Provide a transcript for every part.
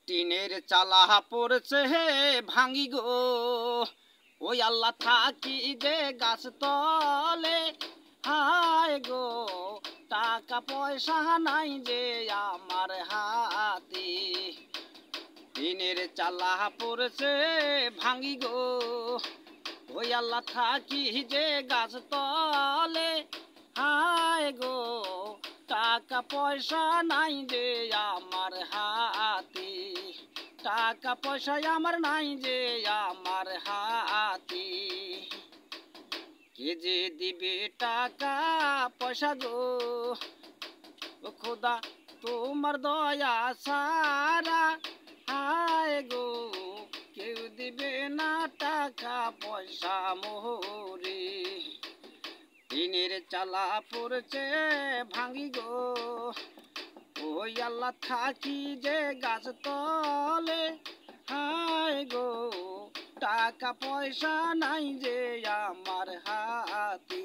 টিনের চালা পড়ছে ভাঙি গো, ওই আল্লাহ থাকি যে গাছ তলে। হায় গো টাকা পয়সা নাই যে আমার হাতে, টিনের চালা পড়ছে ভাঙি গো, ওই আল্লাহ থাকি যে গাছ তলে। হায় গো টাকা পয়সা নাই যে আমার হাতে, টাকা পয়সা আমার নাই যে আমার হাতে। কে যে দিবে টাকা পয়সা গো, ও খোদা তোমার দয়া সারা। হায় গো কেউ দিবে না টাকা পয়সা মোরে, টিনের চালা পড়ছে ভাঙি গো, ওই আল্লাহ থাকি যে গাছ তলে। হায় গো টাকা পয়সা নাই যে আমার হাতে,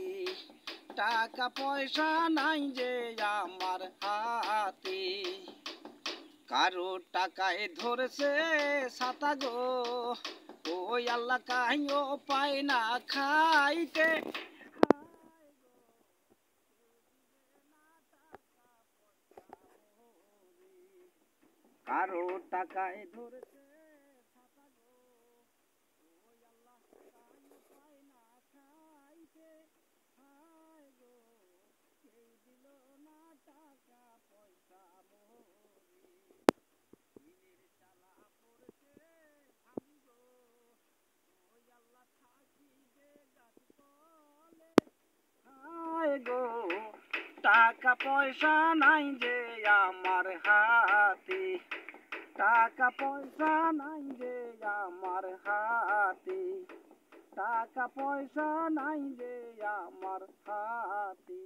টাকা পয়সা নাই যে আমার হাতে। কারো টাকায় ধরছে ছাতা গো, ওই আল্লাহ কাহিও পায় না খাইতে। কারো টাকায় ধরেছে ছাতা গো, ওই আল্লাহ কাহিও পায় না খাইতে। হায় গো কেউ দিল না টাকা পয়সা মোরে, টিনের চালা পড়ছে ভাঙি গো, ওই আল্লাহ থাকি যে গাছ তলে। হায় গো টাকা পয়সা নাই যে আমার হাতে, টাকা পয়সা নাই যে আমার হাতে, টাকা পয়সা নাই যে আমার হাতে।